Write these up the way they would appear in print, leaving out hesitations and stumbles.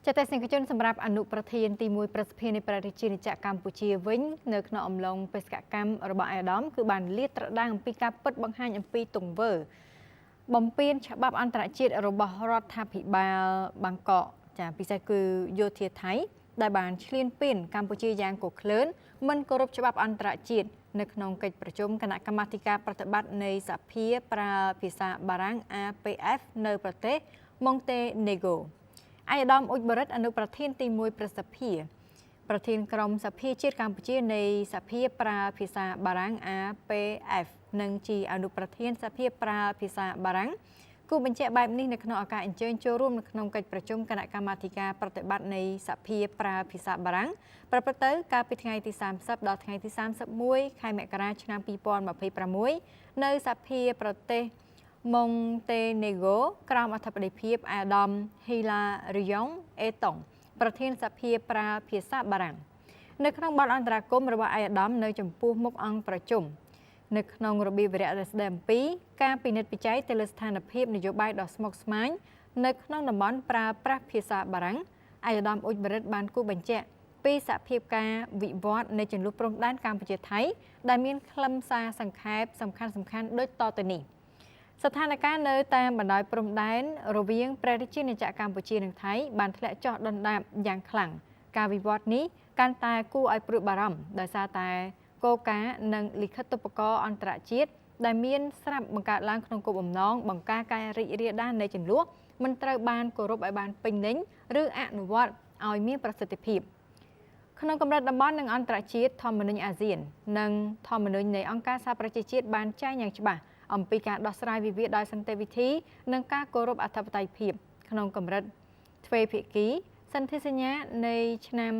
ចាតែសង្កជនសម្រាប់អនុប្រធានទី1ប្រសិទ្ធិនៃប្រជាជាតិកម្ពុជាវិញនៅក្នុងអំឡុងបេសកកម្មរបស់អាយដាមគឺបានលាតត្រដាងអំពីការពិតបង្ហាញអំពីទង្វើបំពេញច្បាប់អន្តរជាតិរបស់រដ្ឋាភិបាលបាងកកចាពិសេសគឺយោធាថៃដែលបានឈ្លានពានកម្ពុជាយ៉ាងកក្លឿនមិនគោរពច្បាប់អន្តរជាតិនៅក្នុងកិច្ចប្រជុំគណៈកម្មាធិការប្រតិបត្តិនៃសភាប្រើភាសាបារាំង APF នៅប្រទេសម៉ុងតេណេហ្គោអាយដាមអ៊ុចបរិតអនុប្រធានទី1ប្រសិទ្ធិប្រធានក្រុមសភាជាតិកម្ពុជានៃសភាប្រើភាសាបារាំង APF និងជាអនុប្រធានសភាប្រើភាសាបារាំងគូបញ្ជាក់បែបនេះនៅក្នុងឱកាសអញ្ជើញចូលរួមនៅក្នុងកិច្ចប្រជុំគណៈកម្មាធិការប្រតិបត្តិនៃសភាប្រើភាសាបារាំងប្រព្រឹត្តទៅកាលពីថ្ងៃទី30ដល់ថ្ងៃទី31ខែមករាឆ្នាំ2026នៅសភាប្រទេសម៉ុងតេណេហ្គោក្រោមអធិបតីភាពអាដាមហ៊ីឡារីយ៉ុងអេតុងប្រធានសភាប្រើភាសាបារាំងនៅក្នុងបទអន្តរាគមន៍របស់អាដាមនៅចំពោះមុខអង្គប្រជុំនៅក្នុងរបៀបវិរៈដែលស្ដីអំពីការពិនិត្យវិច័យទៅលើស្ថានភាពនយោបាយដ៏ស្មុគស្មាញនៅក្នុងតំបន់ប្រើប្រាស់ភាសាបារាំងអាយដាមអ៊ុចបរិតបានគូបញ្ជាក់ពីសភាពការវិវត្តនៃចន្លោះព្រំដែនកម្ពុជាថៃដែលមានខ្លឹមសារសង្ខេបសំខាន់ដូចតទៅនេះស្ថានភាពនៅតាមបណ្ដោយព្រំដែនរវាងព្រះរាជាណាចក្រកម្ពុជានិងថៃបានធ្លាក់ចុះដុនដាបយ៉ាងខ្លាំងការវិវត្តនេះកាន់តែគួរឲ្យព្រួយបារម្ភដោយសារតែគោលការណ៍និងលិខិតទុប្បករអន្តរជាតិដែលមានស្រាប់បង្កើតឡើងក្នុងគោលបំណងបង្ការការរីករាលដាលនៃជម្លោះមិនត្រូវបានគោរពឲ្យបានពេញលេញឬអនុវត្តឲ្យមានប្រសិទ្ធភាពក្នុងកម្រិតតំបន់និងអន្តរជាតិធម្មនុញ្ញអាស៊ាននិងធម្មនុញ្ញនៃអង្គការសហប្រជាជាតិបានចែងយ៉ាងច្បាស់អំពីការដោះស្រាយវិវាទដោយសន្តិវិធីនិងការគោរពអធិបតេយ្យភាពក្នុងកម្រិតទ្វេភាគីសន្ធិសញ្ញានៃឆ្នាំ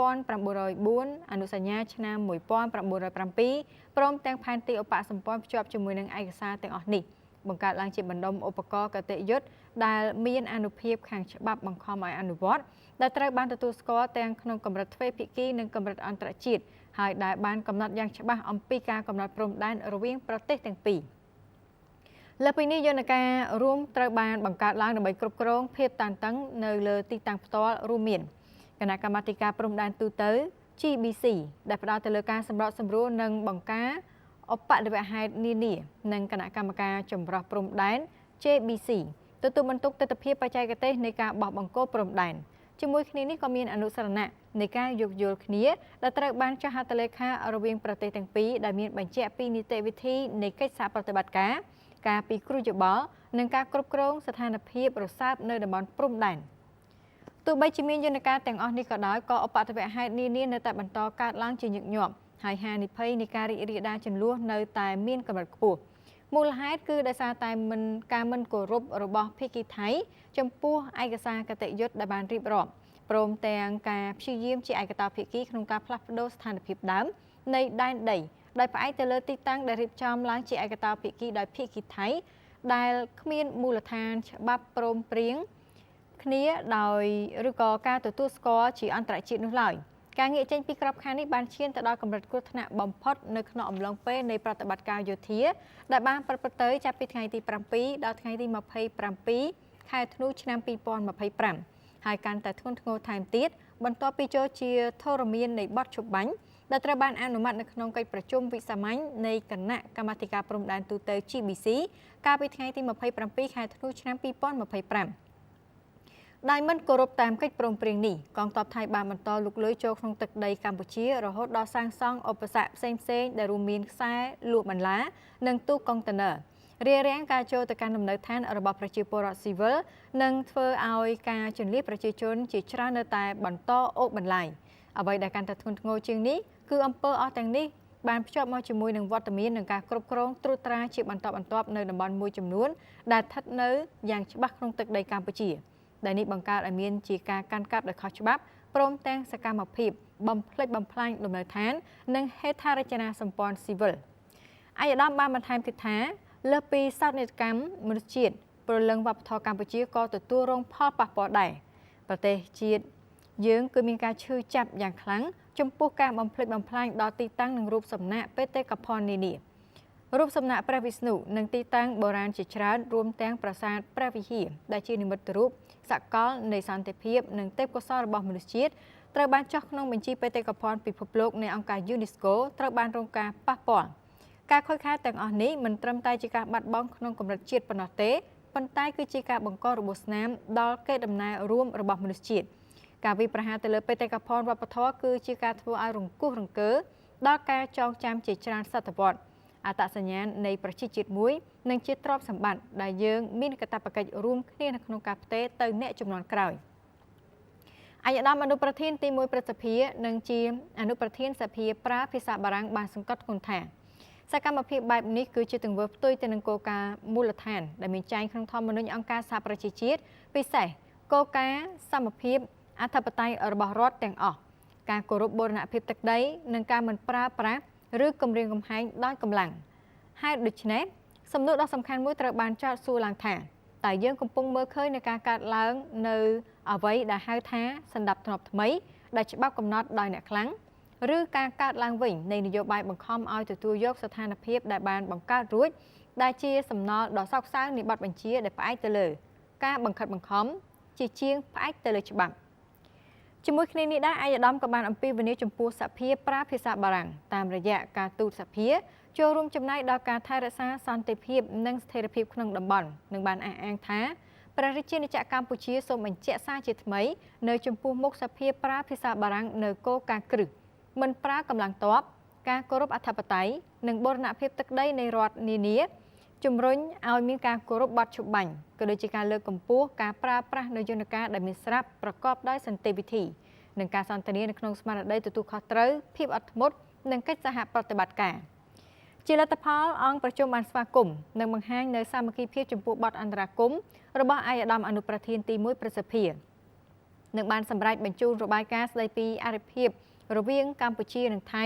1904អនុសញ្ញាឆ្នាំ1907ព្រមទាំងផែនទីឧបសម្ព័ន្ធភ្ជាប់ជាមួយនឹងឯកសារទាំងអស់នេះបង្កើតឡើងជាបណ្ដុំឧបករណ៍គតិយុត្តដែលមានអានុភាពខាងច្បាប់បង្ខំឲ្យអនុវត្តដែលត្រូវបានទទួលស្គាល់ទាំងក្នុងកម្រិតទ្វេភាគីនិងកម្រិតអន្តរជាតិហើយដែលបានកំណត់យ៉ាងច្បាស់អំពីការកំណត់ព្រំដែនរវាងប្រទេសទាំងពីរលើពីនេះយន្តការរួមត្រូវបានបង្កើតឡើងដើម្បីគ្រប់គ្រងភាពតានតឹងនៅលើទីតាំងផ្ទាល់រួមមានគណៈកម្មាធិការព្រំដែនទូទៅ GBC ដែលផ្ដោតទៅលើការសម្របសម្រួលនិងបង្ការឧបទ្ទវហេតុនានានិងគណៈកម្មការចម្រុះព្រំដែន JBC ទទួលបន្ទុកទិដ្ឋភាពបច្ចេកទេសនៃការបោះបង្គោលព្រំដែនជាមួយគ្នានេះក៏មានអនុស្សរណៈនៃការយោគយល់គ្នាដែលត្រូវបានចុះហត្ថលេខារវាងប្រទេសទាំងពីរដែលមានបញ្ជាក់ពីនីតិវិធីនៃកិច្ចសហប្រតិបត្តិការពីគ្រោះយោបល់និងការគ្រប់គ្រងស្ថានភាពរសើបនៅតំបន់ព្រំដែនទោះបីជាមានយន្តការទាំងអស់នេះក៏ដោយក៏ឧបទ្ទវហេតុនានានៅតែបន្តកើតឡើងជាញឹកញាប់ហើយហានិភ័យនៃការរីករាលដាលជម្លោះនៅតែមានកម្រិតខ្ពស់មូលហេតុគឺដោយសារតែការមិនគោរពរបស់ភាគីថៃចំពោះឯកសារគតិយុត្តដែលបានរៀបរាប់ព្រមទាំងការព្យាយាមជាឯកតោភាគីក្នុងការផ្លាស់ប្ដូរស្ថានភាពដើមនៃដែនដីដោយផ្អែកទៅលើទីតាំងដែលរៀបចំឡើងជាឯកតោភាគីដោយភាគីថៃដែលគ្មានមូលដ្ឋានច្បាប់ព្រមព្រៀងគ្នាដោយឬក៏ការទទួលស្គាល់ជាអន្តរជាតិនោះឡើយការងាកចេញពីក្របខ័ណ្ឌនេះបានឈានទៅដល់កម្រិតគ្រោះថ្នាក់បំផុតនៅក្នុងអំឡុងពេលនៃប្រតិបត្តិការយោធាដែលបានប្រព្រឹត្តទៅចាប់ពីថ្ងៃទី7ដល់ថ្ងៃទី27ខែធ្នូឆ្នាំ2025ហើយកាន់តែធ្ងន់ធ្ងរថែមទៀតបន្ទាប់ពីចូលជាធរមាននៃបទឈប់បាញ់ដែលត្រូវបានអនុម័តនៅក្នុងកិច្ចប្រជុំវិសាមញ្ញនៃគណៈកម្មាធិការព្រំដែនទូទៅ GBC កាលពីថ្ងៃទី27ខែធ្នូឆ្នាំ2025ដោយមិនគោរពតាមកិច្ចព្រមព្រៀងនេះកងទ័ពថៃបានបន្តលុកលុយចូលក្នុងទឹកដីកម្ពុជារហូតដល់សាងសង់ឧបសគ្គផ្សេងៗដែលរួមមានខ្សែលក់បន្លានិងទូកកុងតឺន័ររារាំងការចូលទៅកាន់លំនៅឋានរបស់ប្រជាពលរដ្ឋស៊ីវិលនិងធ្វើឲ្យការជន្លៀសប្រជាជនជាច្រើននៅតែបន្តអូសបន្លាយអ្វីដែលកាន់តែធ្ងន់ធ្ងរជាងនេះគឺអំពើអស់ទាំងនេះបានភ្ជាប់មកជាមួយនឹងវត្តមាននិងការគ្រប់គ្រងត្រួតត្រាជាបន្តបន្ទាប់នៅតំបន់មួយចំនួនដែលស្ថិតនៅយ៉ាងច្បាស់ក្នុងទឹកដីកម្ពុជាដែលនេះបង្កើតឲ្យមានជាការកាន់កាប់ដោយខុសច្បាប់ព្រមទាំងសកម្មភាពបំផ្លិចបំផ្លាញលំនៅឋាននិងហេដ្ឋារចនាសម្ព័ន្ធស៊ីវិលអាយដាមបានបន្ថែមទៀតថាលើសពីសោកនាដកម្មមនុស្សជាតិព្រលឹងវប្បធម៌កម្ពុជាក៏ទទួលរងផលប៉ះពាល់ដែរប្រទេសជាតិយើងគឺមានការឈឺចាប់យ៉ាងខ្លាំងចំពោះការបំផ្លិចបំផ្លាញដល់ទីតាំងនិងរូបសំណាកបេតិកភណ្ឌនានា រូបសំណាកព្រះវិស្ណុនិងទីតាំងបុរាណជាច្រើនរួមទាំងប្រាសាទព្រះវិហារដែលជានិមិត្តរូបសកលនៃសន្តិភាពនិងទេពកោសល្យរបស់មនុស្សជាតិត្រូវបានចុះក្នុងបញ្ជីបេតិកភណ្ឌពិភពលោកនៃអង្គការ UNESCO ត្រូវបានរងការប៉ះពាល់ការខូចខាតទាំងអស់នេះមិនត្រឹមតែជាការបាត់បង់ក្នុងកម្រិតជាតិប៉ុណ្ណោះទេប៉ុន្តែគឺជាការបង្ករបួសស្នាមដល់កេរដំណែលរួមរបស់មនុស្សជាតិការវិប្រហារទៅលើបេតិកភណ្ឌវប្បធម៌គឺជាការធ្វើឲ្យរង្គោះរង្គើដល់ការចងចាំជាច្រើនសតវត្សរ៍អត្តសញ្ញាណនៃប្រជាជាតិមួយនិងជាទ្រព្យសម្បត្តិដែលយើងមានកាតព្វកិច្ចរួមគ្នានៅក្នុងការផ្ទេរទៅអ្នកជំនាន់ក្រោយអាយដាមអនុប្រធានទី1ព្រឹទ្ធសភានិងជាអនុប្រធានសភាប្រើភាសាបារាំងបានសង្កត់ធ្ងន់ថាសកម្មភាពបែបនេះគឺជាទង្វើផ្ទុយទៅនឹងគោលការណ៍មូលដ្ឋានដែលមានចែងក្នុងធម្មនុញ្ញអង្គការសហប្រជាជាតិពិសេសគោលការណ៍សមភាពអធិបតេយ្យរបស់រដ្ឋទាំងអស់ការគោរពបូរណភាពទឹកដីនិងការមិនប្រើប្រាស់ឬគំរាមកំហែងដោយកម្លាំងហេតុដូច្នេះសំណួរដ៏សំខាន់មួយត្រូវបានចោទសួរឡើងថាតើយើងកំពុងមើលឃើញនៃការកើតឡើងនៅអ្វីដែលហៅថាសន្តិភាពថ្មីដែលច្បាប់កំណត់ដោយអ្នកខ្លាំងឬការកើតឡើងវិញនៃនយោបាយបង្ខំឲ្យទទួលយកស្ថានភាពដែលបានបង្កើតរួចដែលជាសំណល់ដ៏សោកសៅនៃបទបញ្ជាដែលផ្អែកទៅលើការបង្ខិតបង្ខំជាជាងផ្អែកទៅលើច្បាប់ជាមួយគ្នានេះដែរអាយដាមក៏បានអំពាវនាវចំពោះសភាប្រើភាសាបារាំងតាមរយៈការទូតសភាចូលរួមចំណែកដល់ការថែរក្សាសន្តិភាពនិងស្ថិរភាពក្នុងតំបន់និងបានអះអាងថាព្រះរាជាណាចក្រកម្ពុជាសូមបញ្ជាក់សារជាថ្មីនៅចំពោះមុខសភាប្រើភាសាបារាំងនៅគោលការណ៍គ្រឹះមិនប្រើកម្លាំងទ័ពការគោរពអធិបតេយ្យនិងបូរណភាពទឹកដីនៃរដ្ឋនានាជំរុញឲ្យមានការគោរពបទច្បាញ់ក៏ដូចជាការលើកកម្ពស់ការប្រើប្រាស់នូវយន្តការដែលមានស្រាប់ប្រកបដោយសន្តិវិធីនិងការសន្ទនានៅក្នុងស្មារតីទទួលខុសត្រូវភាពអត់ធ្មត់និងកិច្ចសហប្រតិបត្តិការជាលទ្ធផលអង្គប្រជុំបានស្វាគមន៍និងបង្ហាញនៅសាមគ្គីភាពចំពោះបទអន្តរាគមន៍របស់អាយដាមអនុប្រធានទី1ព្រឹទ្ធសភានិងបានសម្រេចបញ្ជូនរបាយការណ៍ស្តីពីអរិភាពរវាងកម្ពុជានិងថៃ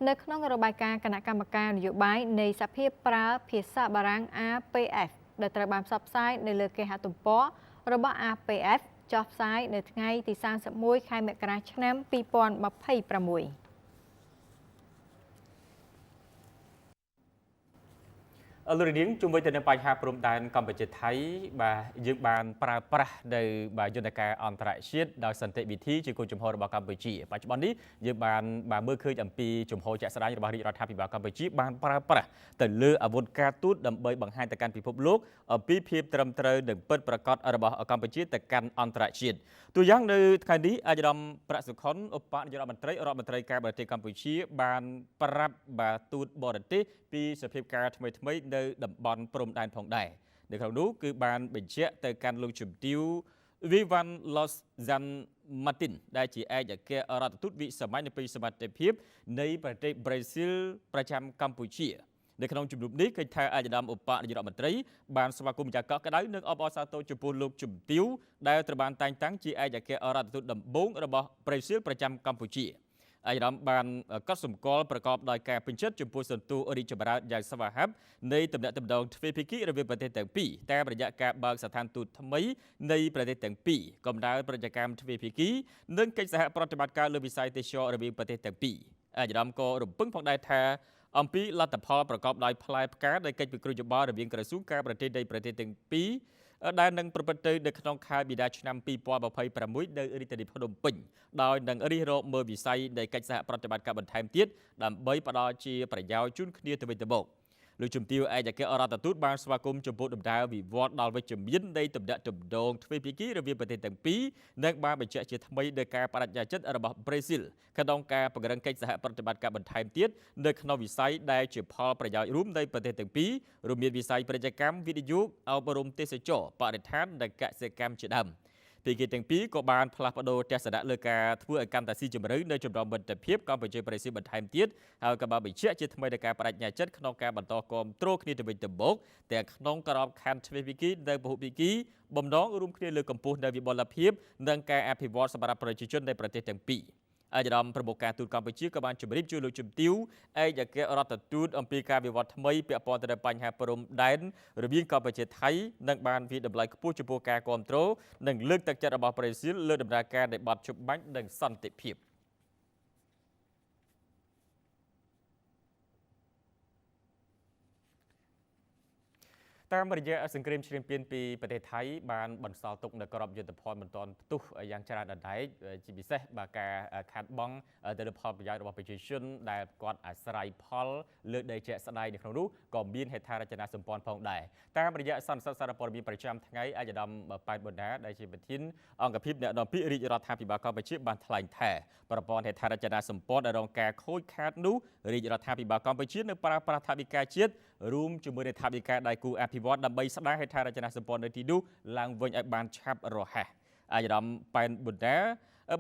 នៅក្នុងរបាយការណ៍គណៈកម្មការនយោបាយនៃសភាប្រើភាសាបារាំង APF ដែលត្រូវបានផ្សព្វផ្សាយនៅលើគេហទំព័ររបស់ APF ចុះផ្សាយនៅថ្ងៃទី31ខែមករាឆ្នាំ2026លោកនាងជុំវិញទៅនឹងបញ្ហាព្រំដែនកម្ពុជាថៃបាទយើងបានប្រើប្រាស់នៅយន្តការអន្តរជាតិដោយសន្តិវិធីជាគោលជំហររបស់កម្ពុជាបច្ចុប្បន្ននេះយើងបានមើលឃើញអំពីជំហរជាក់ស្ដែងរបស់រាជរដ្ឋាភិបាលកម្ពុជាបានប្រើប្រាស់ទៅលើអាវុធការទូតដើម្បីបង្ហាញទៅកាន់ពិភពលោកអំពីភាពត្រឹមត្រូវនិងពិតប្រាកដរបស់កម្ពុជាទៅកាន់អន្តរជាតិទូយ៉ាងនៅថ្ងៃនេះអាយដាមប្រាក់សុខុនឧបនាយករដ្ឋមន្ត្រីការបរទេសកម្ពុជាបានប្រាប់បាទទូតបរទេសពីសភាពការថ្មីនៅតំបន់ព្រំដែនផងដែរនៅក្នុងនោះគឺបានបញ្ជាក់ទៅកាន់លោកជំទាវ Vivan Los Zan Martin ដែលជាឯកអគ្គរដ្ឋទូតវិសាមញ្ញពីសមត្ថភាពនៃប្រទេសប្រេស៊ីលប្រចាំកម្ពុជានៅក្នុងជំនុំនេះឃើញថាអាយដាមឧបនាយករដ្ឋមន្ត្រីបានស្វាគមន៍យ៉ាងកក់ក្ដៅនិងអបអរសាទរចំពោះលោកជំទាវដែលត្រូវបានតែងតាំងជាឯកអគ្គរដ្ឋទូតដំបូងរបស់ប្រេស៊ីលប្រចាំកម្ពុជាអាយដាមបានកត់សម្គាល់ប្រកបដោយការពេញចិត្តចំពោះសន្ទុះរីកចម្រើនយ៉ាងស្វាហាប់នៃទំនាក់ទំនងទ្វេភាគីរវាងប្រទេសទាំងពីរតាមរយៈការបើកស្ថានទូតថ្មីនៃប្រទេសទាំងពីរកំដៅប្រតិកម្មទ្វេភាគីនិងកិច្ចសហប្រតិបត្តិការលើវិស័យទេសចររវាងប្រទេសទាំងពីរអាយដាមក៏រំពឹងផងដែរថាអំពីលទ្ធផលប្រកបដោយផ្លែផ្កានៃកិច្ចពិគ្រោះយោបល់រវាងក្រសួងការប្រទេសនៃប្រទេសទាំងពីរដែលនឹងប្រព្រឹត្តទៅនៅក្នុងខែមីនាឆ្នាំ2026នៅរាជធានីភ្នំពេញដោយនឹងរិះរកមើលវិស័យនៃកិច្ចសហប្រតិបត្តិការបន្ថែមទៀតដើម្បីផ្ដល់ជាប្រយោជន៍ជូនគ្នាទៅវិញទៅមកលោកជំទាវឯកអគ្គរដ្ឋទូតបានស្វាគមន៍ចំពោះដំណើរវិវត្តដល់វិជ្ជមាននៃទំនាក់ទំនងទ្វេភាគីរវាងប្រទេសទាំងពីរនិងបានបញ្ជាក់ជាថ្មីដោយការបដិញ្ញាចិត្តរបស់ប្រេស៊ីលក្នុងការពង្រឹងកិច្ចសហប្រតិបត្តិការបន្ថែមទៀតនៅក្នុងវិស័យដែលជាផលប្រយោជន៍រួមនៃប្រទេសទាំងពីររួមមានវិស័យពាណិជ្ជកម្មវិនិយោគអប់រំទេសចរបរិស្ថាននិងកសិកម្មជាដើមពីគេទាំងពីរក៏បានផ្លាស់ប្ដូរទស្សនៈលើការធ្វើឲ្យកាន់តែស៊ីជម្រៅនៅចំណងមិត្តភាពកម្ពុជាប្រេស៊ីលបន្ថែមទៀតហើយក៏បានបញ្ជាក់ជាថ្មីនៃការបដិញ្ញាចិត្តក្នុងការបន្តគាំទ្រគ្នាទៅវិញទៅមកទាំងក្នុងក្របខ័ណ្ឌទ្វេភាគីនិងពហុភាគីបំណងរួមគ្នាលើកកម្ពស់នៅវិបុលភាពនិងការអភិវឌ្ឍសម្រាប់ប្រជាជននៃប្រទេសទាំងពីរអាយដាមប្រមុខការទូតកម្ពុជាក៏បានជម្រាបជូនលោកជំទាវឯកអគ្គរដ្ឋទូតអំពីការវិវត្តថ្មីពាក់ព័ន្ធទៅនឹងបញ្ហាព្រំដែនរវាងកម្ពុជាថៃនិងបានវិតម្លៃខ្ពស់ចំពោះការគ្រប់គ្រងនិងលើកទឹកចិត្តរបស់ប្រេស៊ីលលើដំណើរការនៃបទច្បាញ់និងសន្តិភាព តាមរយៈសង្គ្រាមឈ្លានពានពីប្រទេសថៃបានបន្សល់ទុកនៅក្របយុទ្ធភ័ណ្ឌមិនទាន់ផ្ទុះយ៉ាងច្រើនដដែលជាពិសេសបើការខាត់បងទៅលើផលប្រយោជន៍របស់ប្រជាជនដែលគាត់អាស្រ័យផលលើដីជាក់ស្ដែងនៅក្នុងនោះក៏មានហេដ្ឋារចនាសម្ព័ន្ធផងដែរតាមរយៈសន្និសីទសារព័ត៌មានប្រចាំថ្ងៃអាយដាមប៉ែតបូណាដែលជាប្រធានអង្គភិបអ្នកនាំពាក្យរាជរដ្ឋាភិបាលកម្ពុជាបានថ្លែងថាប្រព័ន្ធហេដ្ឋារចនាសម្ព័ន្ធដែលរងការខូចខាតនោះរាជរដ្ឋាភិបាលកម្ពុជានៅប្រើប្រាស់ថវិកាជាតិរួមជាមួយនឹងថវិកាដៃគូអភិវឌ្ឍដើម្បីស្ដារហេដ្ឋារចនាសម្ព័ន្ធនៅទីនោះឡើងវិញឲ្យបានឆាប់រហ័សអាយដាមប៉ែនបូណា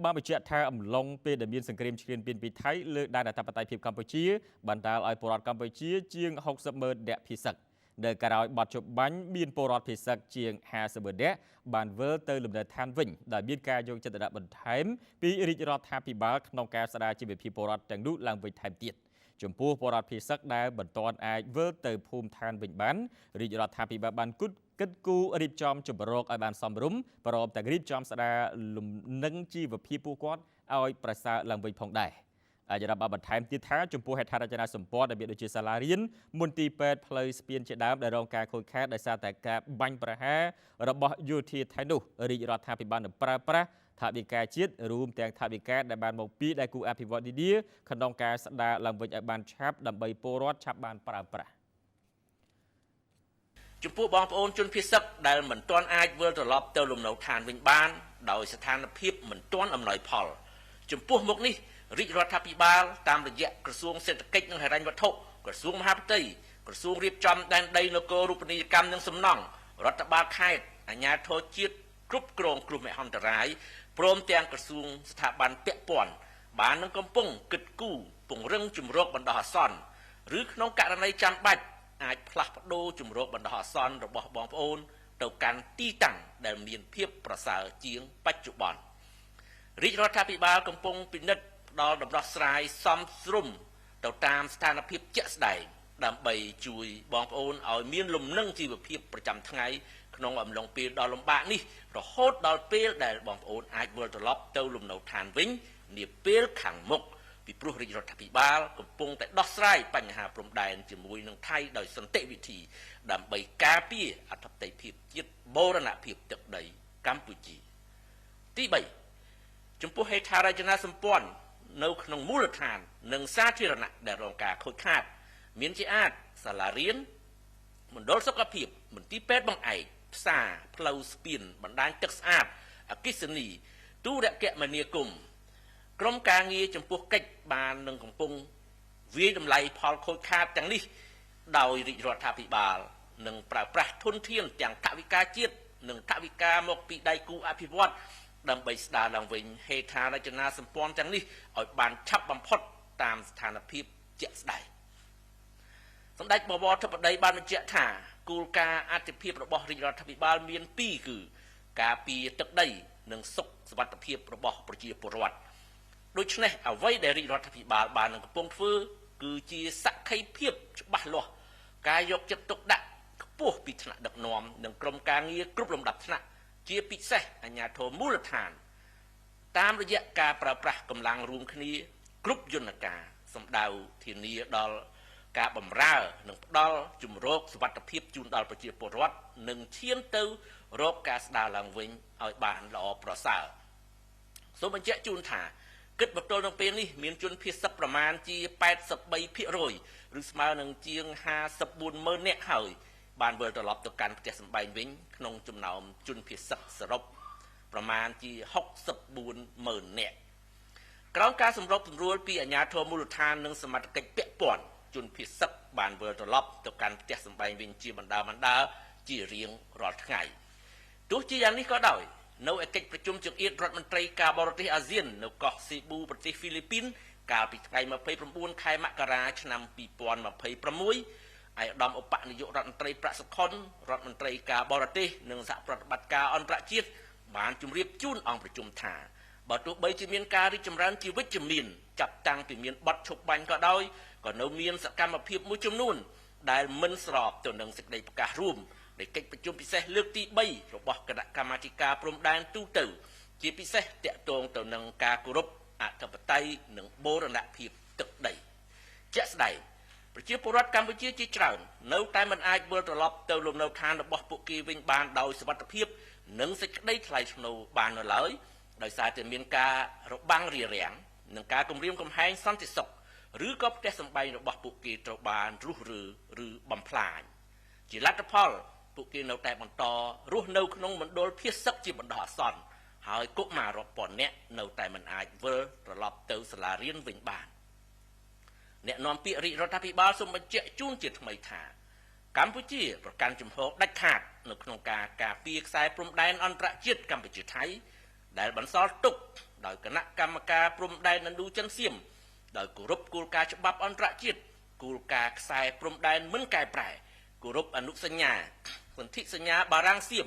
បានបញ្ជាក់ថាអំឡុងពេលដែលមានសង្គ្រាមឈ្លានពានពីថៃលើដែនអធិបតេយ្យភាពកម្ពុជាបណ្ដាលឲ្យពលរដ្ឋកម្ពុជាជាង60ម៉ឺននាក់ភៀសសឹកនៅក្រៅបទជបាញ់មានពលរដ្ឋភៀសសឹកជាង50ម៉ឺននាក់បានវិលទៅលំនៅឋានវិញដែលមានការយកចិត្តទុកដាក់បន្ថែមពីរាជរដ្ឋាភិបាលក្នុងការស្ដារជីវភាពពលរដ្ឋទាំងនោះឡើងវិញថែមទៀតចំពោះពលរដ្ឋភៀសសឹកដែលមិនទាន់អាចវិលទៅភូមិឋានវិញបានរាជរដ្ឋាភិបាលបានគិតគូររៀបចំជម្រកឲ្យបានសមរម្យព្រមទាំងរៀបចំស្ដារលំនឹងជីវភាពពួកគាត់ឲ្យប្រសើរឡើងវិញផងដែរអាយរដ្ឋបានបន្ថែមទៀតថាចំពោះហេដ្ឋារចនាសម្ព័ន្ធដែលមានដូចជាសាលារៀនមន្ទីរពេទ្យផ្លូវស្ពានជាដើមដែលរងការខូចខាតដោយសារតែការបាញ់ប្រហាររបស់យោធាថៃនោះរាជរដ្ឋាភិបាលនឹងប្រើប្រាស់ថវិកាជាតិរួមទាំងថវិកាដែលបានមកពីដៃគូអភិវឌ្ឍន៍នានាក្នុងការស្ដារឡើងវិញឲ្យបានឆាប់ដើម្បីពលរដ្ឋឆាប់បានប្រើប្រាស់ចំពោះបងប្អូនជនភៀសសឹកដែលមិនទាន់អាចវិលត្រឡប់ទៅលំនៅឋានវិញបានដោយស្ថានភាពមិនទាន់អំណោយផលចំពោះមុខនេះរាជរដ្ឋាភិបាលតាមរយៈក្រសួងសេដ្ឋកិច្ចនិងហិរញ្ញវត្ថុក្រសួងមហាផ្ទៃក្រសួងរៀបចំដែនដីនគររូបនីយកម្មនិងសំណង់រដ្ឋបាលខេត្តអាជ្ញាធរជាតិគ្រប់គ្រងគ្រោះមហន្តរាយព្រមទាំងក្រសួងស្ថាប័នពាក់ព័ន្ធបាននឹងកំពុងគិតគូរពង្រឹងជំរកបណ្ដោះអាសន្នឬក្នុងករណីចាំបាច់អាចផ្លាស់ប្ដូរជំរកបណ្ដោះអាសន្នរបស់បងប្អូនទៅកាន់ទីតាំងដែលមានភាពប្រសើរជាងបច្ចុប្បន្នរាជរដ្ឋាភិបាលកំពុងពិនិត្យផ្ដល់ដំណោះស្រាយសមស្របទៅតាមស្ថានភាពជាក់ស្ដែងដើម្បីជួយបងប្អូនឲ្យមានលំនឹងជីវភាពប្រចាំថ្ងៃក្នុងអំឡុងពេលដ៏លំបាកនេះរហូតដល់ពេលដែលបងប្អូនអាចវិលត្រឡប់ទៅលំនៅឋានវិញនាពេលខាងមុខពីព្រោះរាជរដ្ឋាភិបាលកំពុងតែដោះស្រាយបញ្ហាព្រំដែនជាមួយនឹងថៃដោយសន្តិវិធីដើម្បីការពារអធិបតេយ្យភាពជាតិបូរណភាពទឹកដីកម្ពុជាទី3ចំពោះហេដ្ឋារចនាសម្ព័ន្ធនៅក្នុងមូលដ្ឋាននិងសាធារណៈដែលរងការខូចខាតមានជាអាចសាលារៀនមណ្ឌលសុខភាពមន្ទីរពេទ្យបង្អែកផ្សារផ្លូវស្ពានបណ្ដាញទឹកស្អាតអគ្គិសនីទូរគមនាគមន៍ក្រុមការងារចំពោះកិច្ចបាននឹងកំពុងវាយតម្លៃផលខូចខាតទាំងនេះដោយរាជរដ្ឋាភិបាលនឹងប្រើប្រាស់ធនធានទាំងថវិកាជាតិនិងថវិកាមកពីដៃគូអភិវឌ្ឍន៍ដើម្បីស្ដារឡើងវិញហេដ្ឋារចនាសម្ព័ន្ធទាំងនេះឲ្យបានឆាប់បំផុតតាមស្ថានភាពជាក់ស្ដែងសម្ដេចបវរធិបតីបានបញ្ជាក់ថាគោលការណ៍អធិភាពរបស់រាជរដ្ឋាភិបាលមាន2គឺការពារទឹកដីនិងសុខសុវត្ថិភាពរបស់ប្រជាពលរដ្ឋដូច្នេះអ្វីដែលរាជរដ្ឋាភិបាលបាននឹងកំពុងធ្វើគឺជាសក្ខីភាពច្បាស់លាស់ការយកចិត្តទុកដាក់ខ្ពស់ពីថ្នាក់ដឹកនាំនិងក្រុមការងារគ្រប់លំដាប់ថ្នាក់ជាពិសេសអាជ្ញាធរមូលដ្ឋានតាមរយៈការប្រើប្រាស់កម្លាំងរួមគ្នាគ្រប់យន្តការសម្ដៅធានាដល់ការបម្រើនិងផ្ដល់ជំរកសុវត្ថិភាពជូនដល់ប្រជាពលរដ្ឋនិងឈានទៅរកការស្ដារឡើងវិញឲ្យបានល្អប្រសើរសូមបញ្ជាក់ជូនថាគិតមកទល់នឹងពេលនេះមានជនភៀសសឹកប្រមាណជា 83% ឬស្មើនឹងជាង 54ម៉ឺននាក់ហើយបានវិលត្រឡប់ទៅកាន់ផ្ទះសម្បែងវិញក្នុងចំណោមជនភៀសសឹកសរុបប្រមាណជា64ម៉ឺននាក់ក្រោមការសម្របសម្រួលពីអាជ្ញាធរមូលដ្ឋាននិងសមត្ថកិច្ចពាក់ព័ន្ធជនភៀសសឹកបានវិលត្រឡប់ទៅកាន់ផ្ទះសម្បែងវិញជាបណ្ដាជារៀងរាល់ថ្ងៃទោះជាយ៉ាងនេះក៏ដោយនៅឯកិច្ចប្រជុំចង្អៀតរដ្ឋមន្ត្រីការបរទេសអាស៊ាននៅកោះសេប៊ូប្រទេសហ្វីលីពីនកាលពីថ្ងៃ29ខែមករាឆ្នាំ2026ឯកឧត្តមឧបនាយករដ្ឋមន្ត្រីប្រាក់សុខុនរដ្ឋមន្ត្រីការបរទេសនិងសហប្រតិបត្តិការអន្តរជាតិបានជម្រាបជូនអង្គប្រជុំថាបើទោះបីជាមានការរីកចម្រើនជាវិជ្ជមានចាប់តាំងពីមានបទឈប់បាញ់ក៏ដោយក៏នៅមានសកម្មភាពមួយចំនួនដែលមិនស្របទៅនឹងសេចក្តីប្រកាសរួមនៃកិច្ចប្រជុំពិសេសលើកទី3របស់គណៈកម្មាធិការព្រំដែនទូទៅជាពិសេសតាក់ទងទៅនឹងការគោរពអធិបតេយ្យនិងបូរណភាពទឹកដីជាក់ស្ដែង ប្រជាពលរដ្ឋកម្ពុជាជាច្រើននៅតែមិនអាចវិលត្រឡប់ទៅលំនៅឋានរបស់ពួកគេវិញបានដោយសុវត្ថិភាពនិងសេចក្តីថ្លៃថ្នូរបាននៅឡើយដោយសារតែមានការរបាំងរារាំងនិងការគំរាមកំហែងសន្តិសុខឬក៏ផ្ទះសម្បែងរបស់ពួកគេត្រូវបានរុះរើឬបំផ្លាញជាលទ្ធផលពួកគេនៅតែបន្តរស់នៅក្នុងមណ្ឌលភៀសសឹកជាបណ្ដោះអាសន្នហើយកុមាររាប់ពាន់នាក់នៅតែមិនអាចវិលត្រឡប់ទៅសាលារៀនវិញបានអ្នកនាំពាក្យរាជរដ្ឋាភិបាលសូមបញ្ជាក់ជូនជាថ្មីថាកម្ពុជាប្រកាន់ជំហរដាច់ខាតនៅក្នុងការការពារខ្សែព្រំដែនអន្តរជាតិកម្ពុជាថៃដែលបន្សល់ទុកដោយគណៈកម្មការព្រំដែនឥណ្ឌូចិនសៀមដោយគោរពគោលការណ៍ច្បាប់អន្តរជាតិគោលការណ៍ខ្សែព្រំដែនមិនកែប្រែគោរពអនុសញ្ញាសន្ធិសញ្ញាបារាំងសៀម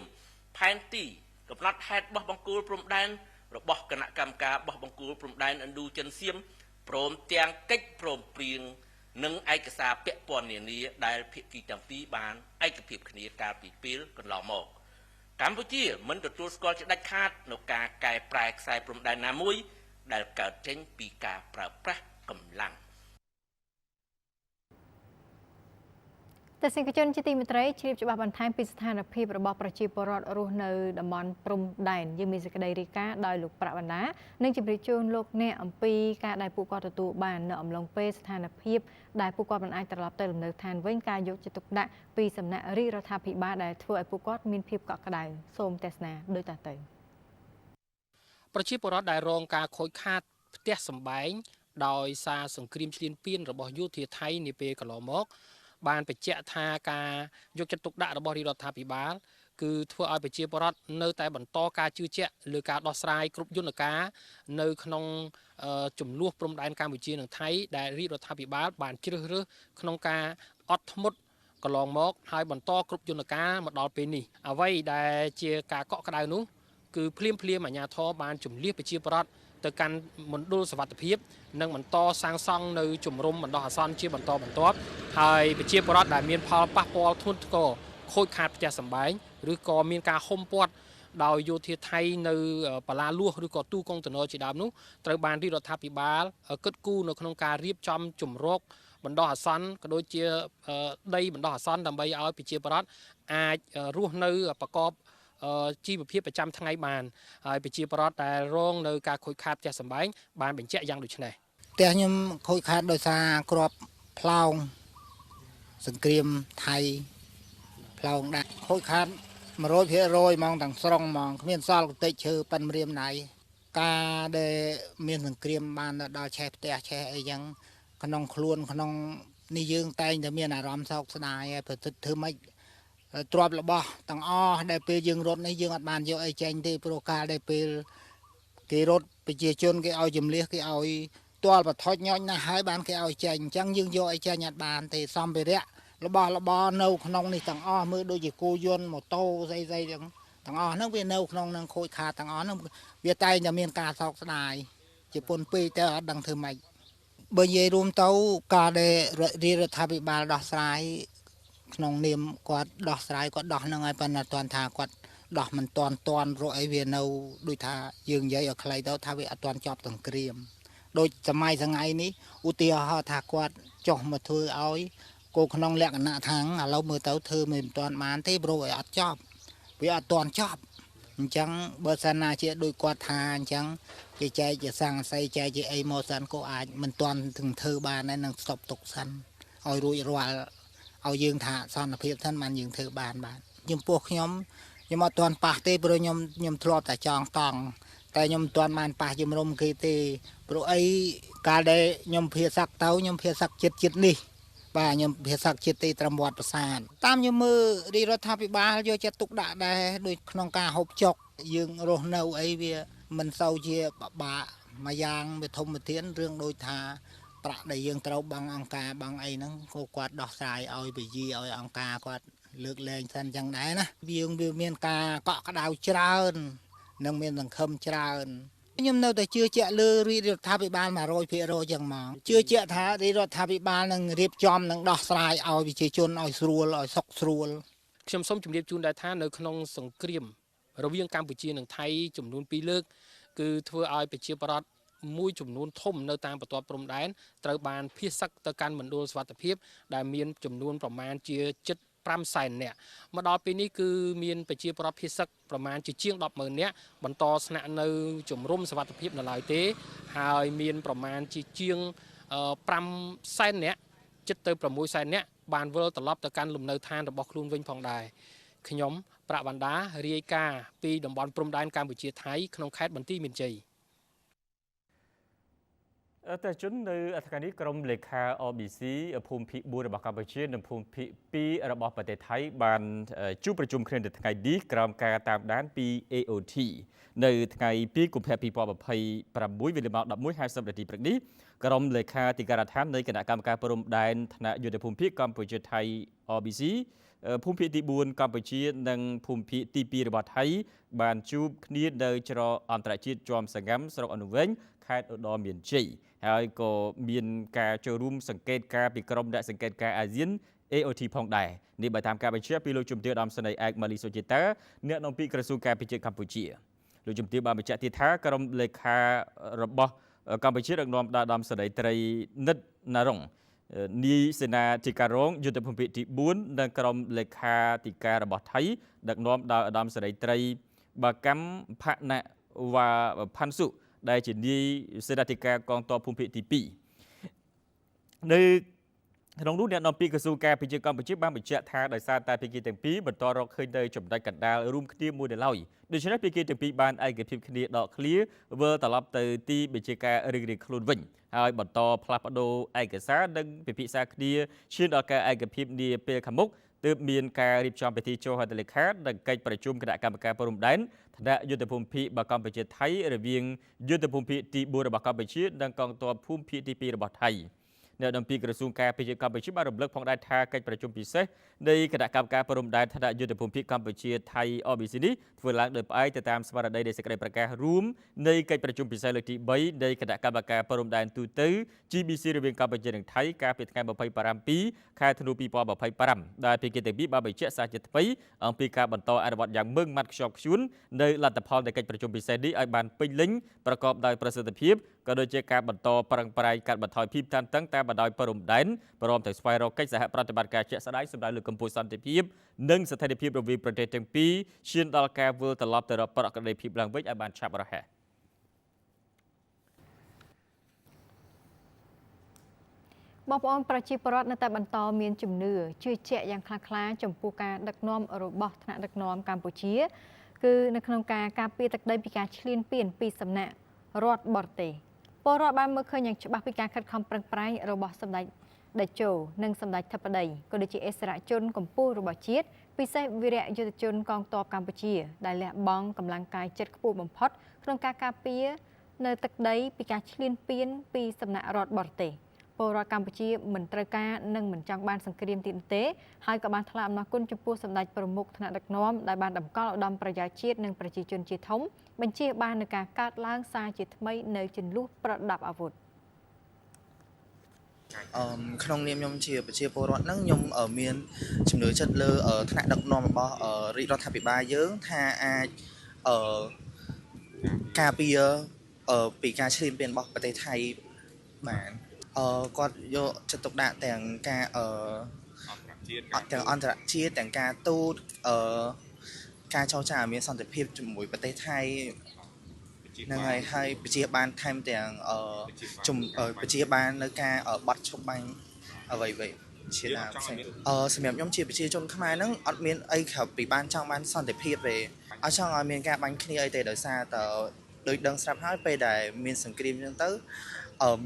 ផែនទីកំណត់ហេតុបោះបង្គោលព្រំដែនរបស់គណៈកម្មការបោះបង្គោលព្រំដែនឥណ្ឌូចិនសៀមព្រមទាំងកិច្ចព្រមព្រៀងនិងឯកសារពាក់ព័ន្ធនានាដែលភាគីទាំងពីរបានឯកភាពគ្នាកាលពីពេលកន្លងមកកម្ពុជាមិនទទួលស្គាល់ជាដាច់ខាតនូវការកែប្រែខ្សែព្រំដែនណាមួយដែលកើតចេញពីការប្រើប្រាស់កម្លាំងទស្សនិកជនជាទីមេត្រីជ្រាបច្បាស់បន្ថែមពីស្ថានភាពរបស់ប្រជាពលរដ្ឋរស់នៅតំបន់ព្រំដែនយើងមានសេចក្តីរាយការណ៍ដោយលោកប្រាក់វណ្ណានិងជម្រាបជូនលោកអ្នកអំពីការដែលពួកគាត់ទទួលបាននៅអំឡុងពេលស្ថានភាពដែលពួកគាត់មិនអាចត្រឡប់ទៅលំនៅឋានវិញការយកចិត្តទុកដាក់ពីសំណាក់រាជរដ្ឋាភិបាលដែលធ្វើឲ្យពួកគាត់មានភាពកក់ក្ដៅសូមទស្សនាដូចតទៅប្រជាពលរដ្ឋដែលរងការខូចខាតផ្ទះសម្បែងដោយសារសង្គ្រាមឈ្លានពានរបស់យោធាថៃនាពេលកន្លងមកបានបញ្ជាក់ថាការយកចិត្តទុកដាក់របស់រដ្ឋាភិបាលគឺធ្វើឲ្យប្រជាពលរដ្ឋនៅតែបន្តការជឿជាក់លើការដោះស្រាយគ្រប់យន្តការនៅក្នុងចំនួនព្រំដែនកម្ពុជានិងថៃដែលរដ្ឋាភិបាលបានជ្រើសរើសក្នុងការអត់ធ្មត់កន្លងមកហើយបន្តគ្រប់យន្តការមកដល់ពេលនេះអ្វីដែលជាការកក់ក្ដៅនោះគឺភ្លាមអាជ្ញាធរបានជំនះប្រជាពលរដ្ឋទៅកាន់មណ្ឌលសុវត្ថិភាពនិងបន្តសាងសង់នៅជំរំបណ្ដោះអាសន្នជាបន្តបន្ទាប់ហើយប្រជាពលរដ្ឋដែលមានផលប៉ះពាល់ធ្ងន់ធ្ងរខូចខាតផ្ទះសម្បែងឬក៏មានការហុំព័ទ្ធដោយយោធាថៃនៅបាឡាលួសឬក៏ទូកុងតឺន័រជាដើមនោះត្រូវបានរាជរដ្ឋាភិបាលគិតគូរនៅក្នុងការរៀបចំជំរកបណ្ដោះអាសន្នក៏ដូចជាដីបណ្ដោះអាសន្នដើម្បីឲ្យប្រជាពលរដ្ឋអាចរស់នៅប្រកបជីវភាពប្រចាំថ្ងៃបានហើយប្រជាពលរដ្ឋដែលរងនៅការខូចខាតផ្ទះសម្បែងបានបញ្ជាក់យ៉ាងដូចនេះផ្ទះខ្ញុំខូចខាតដោយសារគ្រាប់ផ្លោងសង្គ្រាមថៃផ្លោងដាក់ខូចខាត 100% ហ្មងទាំងស្រុងហ្មងគ្មានសល់កន្តិចឈើប៉ិនម្រាមណៃការដែលមានសង្គ្រាមបានដល់ឆេះផ្ទះឆេះអីចឹងក្នុងខ្លួនក្នុងនេះយើងតែងតែមានអារម្មណ៍សោកស្ដាយហើយប្រសិទ្ធធ្វើម៉េចទ្រព្យរបស់ទាំងអស់ដែលពេលយើងរត់នេះយើងអត់បានយកអីចេញទេព្រោះកាលដែលពេលគេរត់ប្រជាជនគេឲ្យជំលះគេឲ្យទាល់បថុចញញណាស់ហើយបានគេឲ្យចេញអញ្ចឹងយើងយកអីចេញអត់បានទេសម្ភារៈរបស់របរនៅក្នុងនេះទាំងអស់មើលដូចជាគោយន្តម៉ូតូស្អីទាំងអស់ហ្នឹងវានៅក្នុងនឹងខូចខាតទាំងអស់ហ្នឹងវាតែងតែមានការសោកស្ដាយជាពុនពេកទៅអត់ដឹងធ្វើម៉េចបើនិយាយរួមទៅការដែលរដ្ឋាភិបាលដោះស្រាយក្នុងនាមគាត់ដោះស្រាយគាត់ដោះហ្នឹងហើយប៉ុន្តែទាន់ថាគាត់ដោះមិនទាន់រកអីវានៅដូចថាយើងនិយាយឲ្យខ្លីទៅថាវាអត់ទាន់ចប់សង្គ្រាមដូចសម័យថ្ងៃនេះឧទាហរណ៍ថាគាត់ចុះមកធ្វើឲ្យគោក្នុងលក្ខណៈថាឥឡូវមើលទៅធ្វើមិនទាន់បានទេព្រោះឲ្យអត់ចប់វាអត់ទាន់ចប់អញ្ចឹងបើសិនណាជាដូចគាត់ថាអញ្ចឹងគេចែកជាសង្កសីចែកជាអីមកសិនក៏អាចមិនទាន់ถึงធ្វើបានដែរនឹងស្តុបទុកសិនឲ្យរួចរាល់ឲ្យយើងថាសន្តិភាពសិនបានយើងធ្វើបានចំពោះខ្ញុំអត់ទាន់ប៉ះទេព្រោះខ្ញុំធ្លាប់តែចង់តង់តែខ្ញុំមិនទាន់បានប៉ះជំរុំគេទេព្រោះអីកាលដែលខ្ញុំភាសាក់ទៅខ្ញុំភាសាក់ចិត្តនេះបាទខ្ញុំភាសាចិត្តទីត្រឹមវត្តប្រាសាទតាមខ្ញុំមើលរដ្ឋាភិបាលយកចិត្តទុកដាក់ដែរដូចក្នុងការហូបចុកយើងរស់នៅអីវាមិនសូវជាបបាក់មួយយ៉ាងវាធំធានរឿងដូចថាប្រាក់ដែលយើងត្រូវបង់អង្គការបង់អីហ្នឹងគាត់ដោះស្រាយឲ្យវិជាឲ្យអង្គការគាត់លើកលែងសិនចឹងដែរណាវាមានការកក់ក្ដៅច្រើននិងមានសង្ឃឹមច្រើនខ្ញុំនៅតែជឿជាក់លើរដ្ឋាភិបាល 100% ចឹងមកជឿជាក់ថារដ្ឋាភិបាលនឹងរៀបចំនឹងដោះស្រាយឲ្យប្រជាជនឲ្យស្រួលឲ្យសុខស្រួលខ្ញុំសូមជម្រាបជូនដែរថានៅក្នុងសង្គ្រាមរវាងកម្ពុជានិងថៃចំនួន2លើកគឺធ្វើឲ្យប្រជាពលរដ្ឋ មួយចំនួនធំនៅតាមបន្ទាត់ព្រំដែនត្រូវបានភៀសសឹកទៅកាន់មណ្ឌលសុវត្ថិភាពដែលមានចំនួនប្រមាណជា5សែននាក់មកដល់ពេលនេះគឺមានប្រជាពលរដ្ឋភៀសសឹកប្រមាណជាជាង 10,000 នាក់បន្តស្នាក់នៅជំរំសុវត្ថិភាពនៅឡើយទេហើយមានប្រមាណជាជាង5សែននាក់ជិតទៅ6សែននាក់បានវិលត្រឡប់ទៅកាន់លំនៅឋានរបស់ខ្លួនវិញផងដែរខ្ញុំប្រាក់បណ្ដារាយការណ៍ពីតំបន់ព្រំដែនកម្ពុជាថៃក្នុងខេត្តបន្ទាយមានជ័យតែជននៅអធិការនេះក្រុមលេខា OBC ភូមិភាគ4របស់កម្ពុជានិងភូមិភាគ2របស់ប្រទេសថៃបានជួបប្រជុំគ្នានៅថ្ងៃនេះក្រោមការតាមដានពី AOT នៅថ្ងៃ2កុម្ភៈ2026វេលាម៉ោង 11:50 នាទីព្រឹកនេះក្រុមលេខាធិការដ្ឋាននៃគណៈកម្មការព្រំដែនថ្នាក់យុទ្ធភូមិភាគកម្ពុជាថៃ OBC ភូមិភាគទី4កម្ពុជានិងភូមិភាគទី2របស់ថៃបានជួបគ្នានៅច្រកអន្តរជាតិជាំសង្កាំស្រុកអនុវែងខេត្តឧត្តរមានជ័យហើយក៏មានការចូលរួមសង្កេតការពីក្រុមអ្នកសង្កេតការអាស៊ាន AOT ផងដែរនេះបើតាមការបញ្ជាក់ពីលោកជំទាវឧត្តមសេនីយ៍ឯកម៉ាលីសុជីតាអ្នកនាំពាក្យក្រសួងការពារជាតិកម្ពុជាលោកជំទាវបានបញ្ជាក់ទៀតថាក្រុមលេខារបស់កម្ពុជាដឹកនាំដោយឧត្តមសេនីយ៍ត្រីនិតណារុងនាយសេនាធិការរងយុទ្ធភូមិភាគទី4និងក្រុមលេខាធិការរបស់ថៃដឹកនាំដោយឧត្តមសេនីយ៍ត្រីបាកម្មផណវ៉ាផាន់សុដែលជានាយសេនាធិការកងទ័ពភូមិភាគទី2នៅក្នុងនោះអ្នកនាំពាក្យក្រសួងការពារជាតិកម្ពុជាបានបញ្ជាក់ថាដោយសារតែភាគីទាំងពីរបន្តរកឃើញនៅចំណុចកណ្ដាលរួមគ្នាមួយនៅឡើយដូច្នេះភាគីទាំងពីរបានឯកភាពគ្នាដកឃ្លាវិលត្រឡប់ទៅទីបញ្ជាការរៀងៗខ្លួនវិញហើយបន្តផ្លាស់ប្ដូរឯកសារនិងពិភាក្សាគ្នាឈានដល់ការឯកភាពនាពេលខាងមុខទើបមានការរៀបចំពិធីចូលហត្ថលេខានិងកិច្ចប្រជុំគណៈកម្មការព្រំដែនថ្នាក់យុទ្ធភូមិភាគកម្ពុជាថៃរវាងយុទ្ធភូមិភាគទី4របស់កម្ពុជានិងកងទ័ពភូមិភាគទី2របស់ថៃអ្នកនាំពាក្យក្រសួងការពារជាតិកម្ពុជាបានរំលឹកផងដែរថាកិច្ចប្រជុំពិសេសនៃគណៈកម្មការព្រំដែនថ្នាក់យុទ្ធភូមិភាគកម្ពុជាថៃ OBC នេះធ្វើឡើងដោយផ្អែកទៅតាមស្មារតីនៃសេចក្តីប្រកាសរួមនៃកិច្ចប្រជុំពិសេសលើកទី3នៃគណៈកម្មការព្រំដែនទូទៅ GBC រវាងកម្ពុជានិងថៃកាលពីថ្ងៃ27 ខែធ្នូ2025ដែលភាគីទាំងពីរបានបញ្ជាក់សារជាថ្មីអំពីការបន្តអនុវត្តយ៉ាងម៉ឺងម៉ាត់ខ្ជាប់ខ្ជួននៅលទ្ធផលនៃកិច្ចប្រជុំពិសេសនេះឲ្យបានពេញលេញប្រកបដោយប្រសិទ្ធភាពក៏ដូចជាការបន្តប្រឹងប្រែងកាត់បន្ថយភាពតានតឹងតាមបណ្ដោយព្រំដែនព្រមទាំងស្វែងរកកិច្ចសហប្រតិបត្តិការជាក់ស្ដែងសម្រាប់លើកកម្ពស់សន្តិភាពនិងស្ថិរភាពរវាងប្រទេសទាំងពីរឈានដល់ការវិលត្រឡប់ទៅរកប្រក្រតីភាពឡើងវិញឲ្យបានឆាប់រហ័សបងប្អូនប្រជាពលរដ្ឋនៅតែបន្តមានជំនឿជឿជាក់យ៉ាងខ្លាំងក្លាចំពោះការដឹកនាំរបស់ថ្នាក់ដឹកនាំកម្ពុជាគឺនៅក្នុងការការពារទឹកដីពីការឈ្លានពានពីសំណាក់រដ្ឋបរទេសពលរដ្ឋបានមើលឃើញយ៉ាងច្បាស់ពីការខិតខំប្រឹងប្រែងរបស់សម្ដេចតេជោនិងសម្ដេចធិបតីក៏ដូចជាអិសរាជជនកម្ពុជារបស់ជាតិពិសេសវីរៈយុទ្ធជនកងទ័ពកម្ពុជាដែលលះបង់កម្លាំងកាយចិត្តខ្ពស់បំផុតក្នុងការការពារនៅទឹកដីពីការឈ្លានពានពីសំណាក់រដ្ឋបរទេសពលរដ្ឋកម្ពុជាមិនត្រូវការនិងមិនចង់បានសង្គ្រាមទៀតទេហើយក៏បានថ្លែងអំណរគុណចំពោះសម្ដេចប្រមុខថ្នាក់ដឹកនាំដែលបានតម្កល់ឧត្តមប្រយោជន៍ជាតិនិងប្រជាជនជាធំបញ្ជាបាននឹងការកើតឡើងសារជាថ្មីនៅជន្លោះប្រដាប់អាវុធក្នុងនាមខ្ញុំជាប្រជាពលរដ្ឋហ្នឹងខ្ញុំមានជំនឿចិត្តលើថ្នាក់ដឹកនាំរបស់រាជរដ្ឋាភិបាលយើងថាអាចការពារពីការឈ្លានពានរបស់ប្រទេសថៃបានគាត់យកចិត្តទុកដាក់ទាំងការទាំងអន្តរជាតិទាំងការទូតការចរចាឲ្យមានសន្តិភាពជាមួយប្រទេសថៃហ្នឹងហើយប្រជាបានថែមទាំងប្រជាបាននៅការបាត់ឈប់បាញ់អ្វីជាដើមសម្រាប់ខ្ញុំជាប្រជាជនខ្មែរហ្នឹងអត់មានអីក្រៅពីបានចង់បានសន្តិភាពទេអត់ចង់ឲ្យមានការបាញ់គ្នាអីទេដោយសារតែដូចដឹងស្រាប់ហើយពេលដែលមានសង្គ្រាមអញ្ចឹងទៅ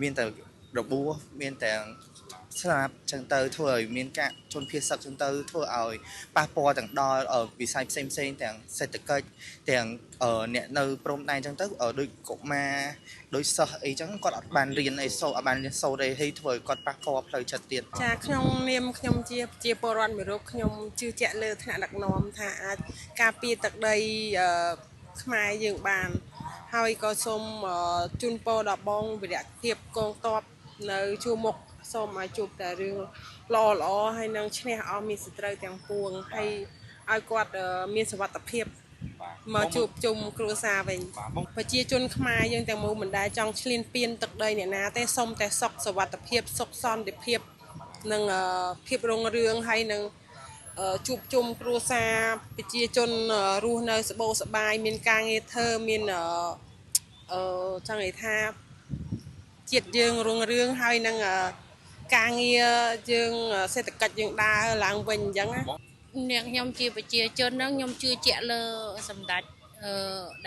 មានតែរបួសមានទាំងស្លាប់ចឹងទៅធ្វើឲ្យមានការជនភៀសសឹកចឹងទៅធ្វើឲ្យប៉ះពាល់ទាំងដល់វិស័យផ្សេងទាំងសេដ្ឋកិច្ចទាំងអ្នកនៅព្រំដែនចឹងទៅដូចកុមារដូចសិស្សអីចឹងគាត់អត់បានរៀនអីសូត្រអត់បានរៀនសូត្រអីហើយធ្វើឲ្យគាត់ប៉ះពាល់ផ្លូវចិត្តទៀតចាក្នុងនាមខ្ញុំជាប្រជាពលរដ្ឋមួយរូបខ្ញុំជឿជាក់លើថ្នាក់ដឹកនាំថាអាចការពារទឹកដីខ្មែរយើងបានហើយក៏សូមជូនពរដល់បងវីរៈភាពកងទ័ពនៅជួរមុខសូមឲ្យជួបតែរឿងល្អហើយនឹងឈ្នះអស់មានសត្រូវទាំងពួងហើយឲ្យគាត់មានសុវត្ថិភាព មកជួបជុំគ្រួសារវិញប្រជាជនខ្មែរយើងទាំងមូលមិនដែលចង់ឈ្លានពានទឹកដីអ្នកណាទេសុំតែសុខសុវត្ថិភាពសុខសន្តិភាពនិងភាពរុងរឿងហើយនឹងជួបជុំគ្រួសារប្រជាជនរស់នៅស្បូរសប្បាយមានការងារធ្វើមានចង់និយាយថាជាតិយើងរុងរឿងហើយនឹងការងារយើងសេដ្ឋកិច្ចយើងដើរឡើងវិញអញ្ចឹងណាអ្នកខ្ញុំជាប្រជាជនហ្នឹងខ្ញុំជឿជាក់លើសម្ដេច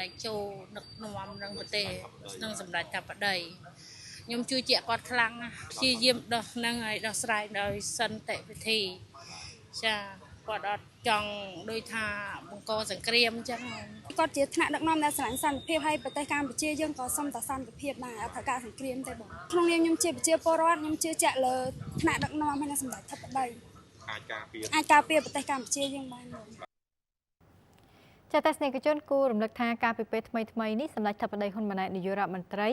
ដៃជោដឹកនាំនឹងប្រទេសនឹងសម្ដេចថាបតីខ្ញុំជឿជាក់គាត់ខ្លាំងណាស់ព្យាយាមដោះហ្នឹងហើយដោះស្រាយដោយសន្តិវិធីចាគាត់អត់ចង់ដូចថាបង្កសង្គ្រាមអញ្ចឹងគាត់ជាថ្នាក់ដឹកនាំដែលស្រឡាញ់សន្តិភាពហើយប្រទេសកម្ពុជាយើងក៏សុំតែសន្តិភាពដែរអត់ត្រូវការសង្គ្រាមទេបងក្នុងនាមខ្ញុំជាប្រជាពលរដ្ឋខ្ញុំជឿជាក់លើថ្នាក់ដឹកនាំហើយនិងសម្ដេចធិបតីអាចការពារប្រទេសកម្ពុជាយើងបានចាទស្សនិកជនគូរំលឹកថាការពិពេលថ្មីនេះសម្ដេចធិបតីហ៊ុនម៉ាណែតនាយករដ្ឋមន្ត្រី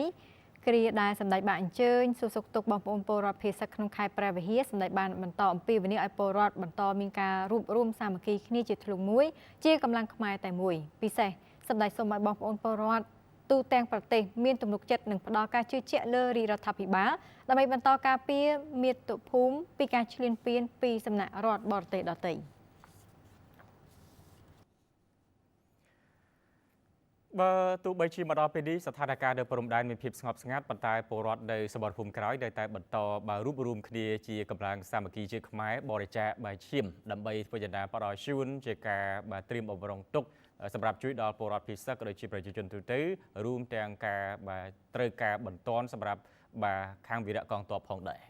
គ្រាដែលសម្ដេចបានអញ្ជើញសួរសុខទុក្ខបងប្អូនពលរដ្ឋភៀសក្នុងខេត្តព្រះវិហារសម្ដេចបានបន្តអំពាវនាវឲ្យពលរដ្ឋបន្តមានការរួបរวมសាមគ្គីគ្នាជាធ្លុងមួយជាកម្លាំងខ្មែរតែមួយពិសេសសម្ដេចសូមឲ្យបងប្អូនពលរដ្ឋទូទាំងប្រទេសមានទំនុកចិត្តនិងផ្ដល់ការជឿជាក់លើរាជរដ្ឋាភិបាលដើម្បីបន្តការពារមាតុភូមិពីការឈ្លានពានពីសំណាក់រដ្ឋបរទេសដទៃបើទោះបីជាមកដល់ពេលនេះស្ថានភាពនៅព្រំដែនមានភាពស្ងប់ស្ងាត់ប៉ុន្តែពលរដ្ឋនៅសមរភូមិក្រោយនៅតែបន្តរួបរวมគ្នាជាកម្លាំងសាមគ្គីជាតិខ្មែរបរិច្ចាគបាយឈាមដើម្បីធ្វើយ៉ាងណាផ្ដល់ជូនជាការត្រៀមបំរុងទុកសម្រាប់ជួយដល់ពលរដ្ឋភៀសក៏ដូចជាប្រជាជនទូទៅរួមទាំងការត្រូវការបន្ទាន់សម្រាប់ខាងវីរៈកងទ័ពផងដែរ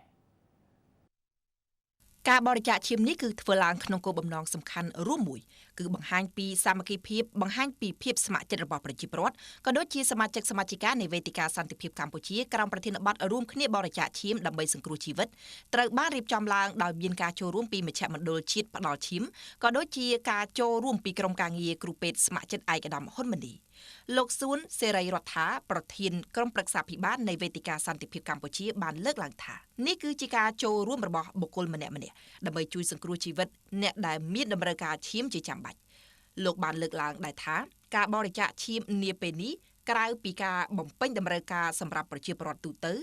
ការបរិច្ចាគឈាមនេះគឺធ្វើឡើងក្នុងគោលបំណងសំខាន់រួមមួយគឺបង្ហាញពីសាមគ្គីភាពបង្ហាញពីភាពស្ម័គ្រចិត្តរបស់ប្រជាពលរដ្ឋក៏ដូចជាសមាជិកសមាជិកានៃវេទិកាសន្តិភាពកម្ពុជាក្រោមប្រធានបទរួមគ្នាបរិច្ចាគឈាមដើម្បីសង្គ្រោះជីវិតត្រូវបានរៀបចំឡើងដោយមានការចូលរួមពីមជ្ឈមណ្ឌលជាតិផ្ដល់ឈាមក៏ដូចជាការចូលរួមពីក្រុមការងារគ្រូពេទ្យស្ម័គ្រចិត្តឯកឧត្តមហ៊ុនម៉ាណីលោកសួនសេរីរដ្ឋាប្រធានក្រុមប្រឹក្សាភិបាលនៃវេទិកាសន្តិភាពកម្ពុជាបានលើកឡើងថានេះគឺជាការចូលរួមរបស់បុគ្គលម្នាក់ៗដើម្បីជួយសង្គ្រោះជីវិតអ្នកដែលមានតម្រូវការឈាមជាចាំបាច់លោកបានលើកឡើងដែរថាការបរិច្ចាគឈាមនាពេលនេះក្រៅពីការបំពេញតម្រូវការសម្រាប់ប្រជាពលរដ្ឋទូទៅ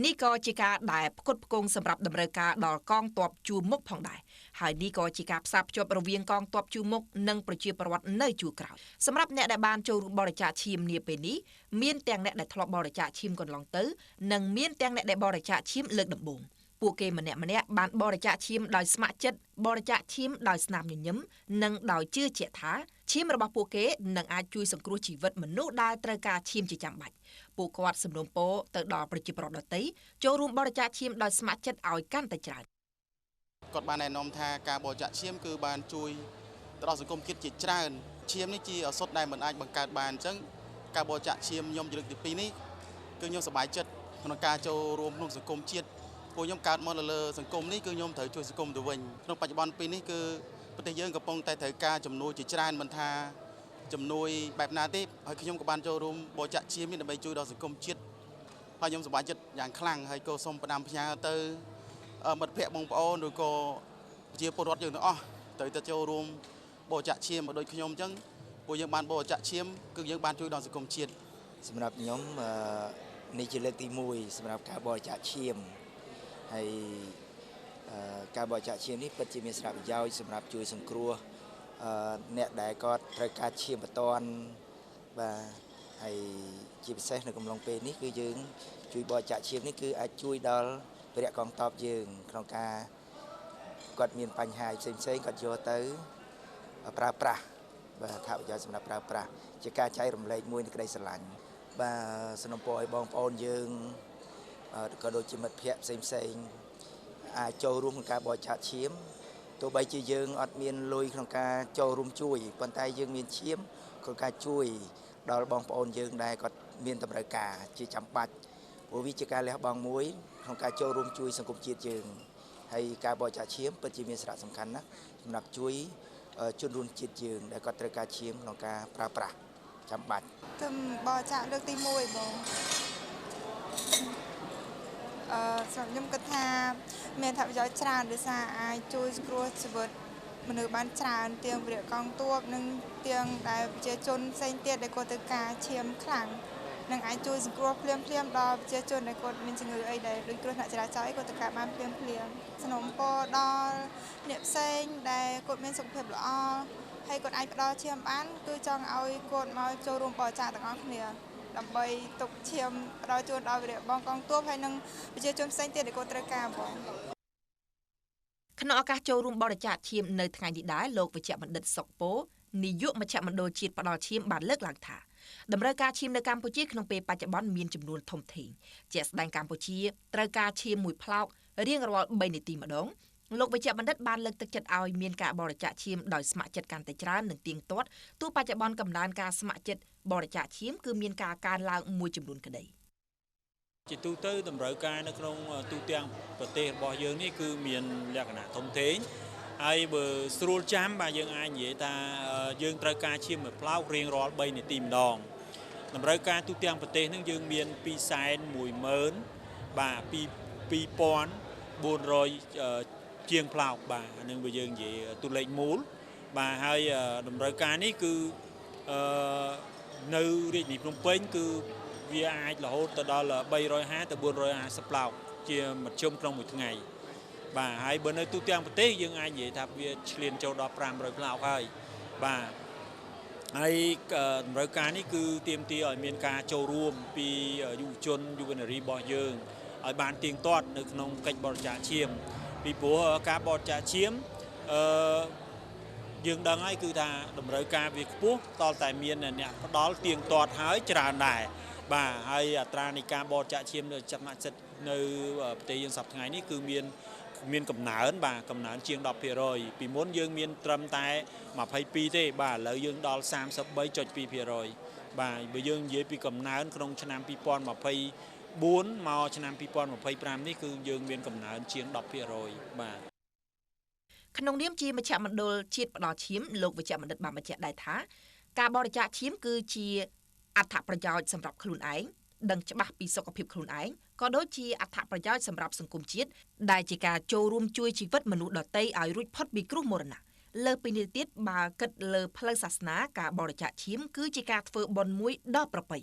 នេះក៏ជាការដែលផ្គត់ផ្គង់សម្រាប់តម្រូវការដល់កងទ័ពជួរមុខផងដែរហើយនេះក៏ជាការផ្សារភ្ជាប់រវាងកងទ័ពជួរមុខនិងប្រជាពលរដ្ឋនៅជួរក្រោយសម្រាប់អ្នកដែលបានចូលរួមបរិច្ចាគឈាមនាពេលនេះមានទាំងអ្នកដែលធ្លាប់បរិច្ចាគឈាមកន្លងទៅនិងមានទាំងអ្នកដែលបរិច្ចាគឈាមលើកដំបូងពួកគេម្នាក់បានបរិច្ចាគឈាមដោយស្ម័គ្រចិត្តបរិច្ចាគឈាមដោយស្នាមញញឹមនិងដោយជឿជាក់ថាឈាមរបស់ពួកគេនឹងអាចជួយសង្គ្រោះជីវិតមនុស្សដែលត្រូវការឈាមជាចាំបាច់ពួកគាត់សំណូមពរទៅដល់ប្រជាពលរដ្ឋដទៃចូលរួមបរិច្ចាគឈាមដោយស្ម័គ្រចិត្តឲ្យកាន់តែច្រើនគាត់បានណែនាំថាការបរិច្ចាគឈាមគឺបានជួយទៅដល់សង្គមជាតិជាច្រើនឈាមនេះជាឱសថដែលមិនអាចបង្កើតបានអញ្ចឹងការបរិច្ចាគឈាមខ្ញុំលើកទី2នេះគឺខ្ញុំសប្បាយចិត្តក្នុងការចូលរួមក្នុងសង្គមជាតិពួកខ្ញុំកើតមកលើសង្គមនេះគឺខ្ញុំត្រូវជួយសង្គមទៅវិញក្នុងបច្ចុប្បន្នពេលនេះគឺប្រទេសយើងកំពុងតែត្រូវការជំនួយជាច្រើនមិនថាជំនួយបែបណាទេហើយខ្ញុំក៏បានចូលរួមបរិច្ចាគឈាមនេះដើម្បីជួយដល់សង្គមជាតិហើយខ្ញុំសប្បាយចិត្តយ៉ាងខ្លាំងហើយក៏សូមផ្ដាំផ្ញើទៅមិត្តភ័ក្តិបងប្អូនឬក៏ជាពលរដ្ឋយើងទាំងអស់ត្រូវទៅចូលរួមបរិច្ចាគឈាមដូចខ្ញុំអញ្ចឹងពួកយើងបានបរិច្ចាគឈាមគឺយើងបានជួយដល់សង្គមជាតិសម្រាប់ខ្ញុំនេះជាលើកទី1សម្រាប់ការបរិច្ចាគឈាមហើយការបរិច្ចាគឈាមនេះពិតជាមានសារៈប្រយោជន៍សម្រាប់ជួយសង្គ្រោះអ្នកដែលគាត់ត្រូវការឈាមបន្ទាន់បាទហើយជាពិសេសនៅកំឡុងពេលនេះគឺយើងជួយបរិច្ចាគឈាមនេះគឺអាចជួយដល់វីរៈកងទ័ពយើងក្នុងការគាត់មានបញ្ហាផ្សេងគាត់យកទៅប្រើប្រាស់បាទថាប្រយោជន៍សម្រាប់ប្រើប្រាស់ជាការចែករំលែកមួយនៃក្តីស្រឡាញ់បាទសំណពរឲ្យបងប្អូនយើងក៏ដូចជាមិត្តភ័ក្តិផ្សេងអាចចូលរួមក្នុងការបរិច្ចាគឈាមទោះបីជាយើងអត់មានលុយក្នុងការចូលរួមជួយប៉ុន្តែយើងមានឈាមក្នុងការជួយដល់បងប្អូនយើងដែលគាត់មានតម្រូវការជាចាំបាច់ព្រោះវាជាការលះបង់មួយក្នុងការចូលរួមជួយសង្គមជាតិយើងហើយការបរិច្ចាគឈាមពិតជាមានសារៈសំខាន់ណាស់សម្រាប់ជួយជនរួមជាតិយើងដែលគាត់ត្រូវការឈាមក្នុងការប្រើប្រាស់ចាំបាច់ខ្ញុំបរិច្ចាគលើកទី1បងសម្រាប់ខ្ញុំគិតថាមានអត្ថប្រយោជន៍ច្រើនដោយសារអាចជួយសង្គ្រោះជីវិត មនុស្សបានច្រើនទាំងវិរៈកងទ័ពនិងទាំងដែលប្រជាជនផ្សេងទៀតដែលគាត់ត្រូវការឈាមខ្លាំងនឹងអាចជួយសង្គ្រោះភ្លាមដល់ប្រជាជនដែលគាត់មានជំងឺអីដែលដូចគ្រោះថ្នាក់ចរាចរណ៍អីគាត់ត្រូវការបានភ្លាមសំណូមពរដល់អ្នកផ្សេងដែលគាត់មានសុខភាពល្អហើយគាត់អាចផ្ដល់ឈាមបានគឺចង់ឲ្យគាត់មកចូលរួមបរិច្ចាគទាំងអស់គ្នាដើម្បីទុកឈាមផ្ដល់ជូនដល់វិរៈបងកងទ័ពហើយនិងប្រជាជនផ្សេងទៀតដែលគាត់ត្រូវការបងក្នុងឱកាសចូលរួមបរិច្ចាគឈាមនៅថ្ងៃនេះដែរលោកវេជ្ជបណ្ឌិតសុកពោនាយកមជ្ឈមណ្ឌលជាតិផ្ដល់ឈាមបានលើកឡើងថាតម្រូវការឈាមនៅកម្ពុជាក្នុងពេលបច្ចុប្បន្នមានចំនួនធំធេងជាក់ស្ដែងកម្ពុជាត្រូវការឈាមមួយផ្លោករៀងរាល់3នាទីម្ដងលោកវេជ្ជបណ្ឌិតបានលើកទឹកចិត្តឲ្យមានការបរិច្ចាគឈាមដោយស្ម័គ្រចិត្តកាន់តែច្រើននិងទៀងទាត់ទោះបច្ចុប្បន្នកំណើនការស្ម័គ្រចិត្តបរិច្ចាគឈាមគឺមានការកើនឡើងមួយចំនួនក្តីជាទូទៅតម្រូវការនៅក្នុងទូទាំងប្រទេសរបស់យើងនេះគឺមានលក្ខណៈធំធេងហើយបើស្រួលចាំបាទយើងអាចនិយាយថាយើងត្រូវការឈាមមួយផ្លោករៀងរាល់3នាទីម្ដងតម្រូវការទូទាំងប្រទេសនឹងយើងមាន 210,000 បាទ2,400 ជាងផ្លោកបាទនឹងបើយើងនិយាយតួលេខមូលបាទហើយតម្រូវការនេះគឺនៅរាជធានីភ្នំពេញគឺវាអាចរហូតទៅដល់350ទៅ450ផ្លោកជាមធ្យមក្នុងមួយថ្ងៃបាទហើយបើនៅទូទាំងប្រទេសយើងអាចនិយាយថាវាឆ្លៀនចូលដល់500ផ្លោកហើយបាទហើយតម្រូវការនេះគឺទាមទារឲ្យមានការចូលរួមពីយុវជនយុវនារីរបស់យើងឲ្យបានទៀងទាត់នៅក្នុងកិច្ចបរិច្ចាគឈាមពីព្រោះការបរិច្ចាគឈាមយើងដឹងហើយគឺថាតម្រូវការវាខ្ពស់តតែមានអ្នកផ្ដល់ទៀងទាត់ហើយច្រើនដែរបាទហើយអត្រានៃការបរិច្ចាគឈាមនៅសមាជិកនៅប្រទេសយើងសប្តាហ៍ថ្ងៃនេះគឺមានកំណើនបាទកំណើនជាង 10% ពីមុនយើងមានត្រឹមតែ22ទេបាទឥឡូវយើងដល់ 33.2% បាទបើយើងនិយាយពីកំណើនក្នុងឆ្នាំ2024មកឆ្នាំ2025នេះគឺយើងមានកំណើនជាង 10% បាទក្នុងនាមជាមជ្ឈមណ្ឌលជាតិផ្ដល់ឈាមលោកវេជ្ជបណ្ឌិតបានបញ្ជាក់ដែរថាការបរិច្ចាគឈាមគឺជាអត្ថប្រយោជន៍សម្រាប់ខ្លួនឯងដឹងច្បាស់ពីសុខភាពខ្លួនឯងក៏ដូចជាអត្ថប្រយោជន៍សម្រាប់សង្គមជាតិដែលជាការចូលរួមជួយជីវិតមនុស្សដទៃឲ្យរួចផុតពីគ្រោះមរណៈលើពីនេះទៀតបើគិតលើផ្លូវសាសនាការបរិច្ចាគឈាមគឺជាការធ្វើបុណ្យមួយដ៏ប្រពៃ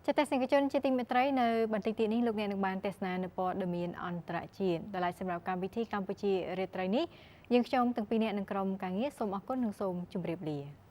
ជាទស្សនិកជនជាទីមេត្រីនៅបន្តិចទៀតនេះលោកអ្នកនឹងបានទស្សនានៅព័ត៌មានអន្តរជាតិដែលសម្រាប់កម្មវិធីកម្ពុជារាត្រីនេះយើងខ្ញុំទាំងពីរនាក់នឹងក្រុមការងារសូមអរគុណនិងសូមជម្រាបលា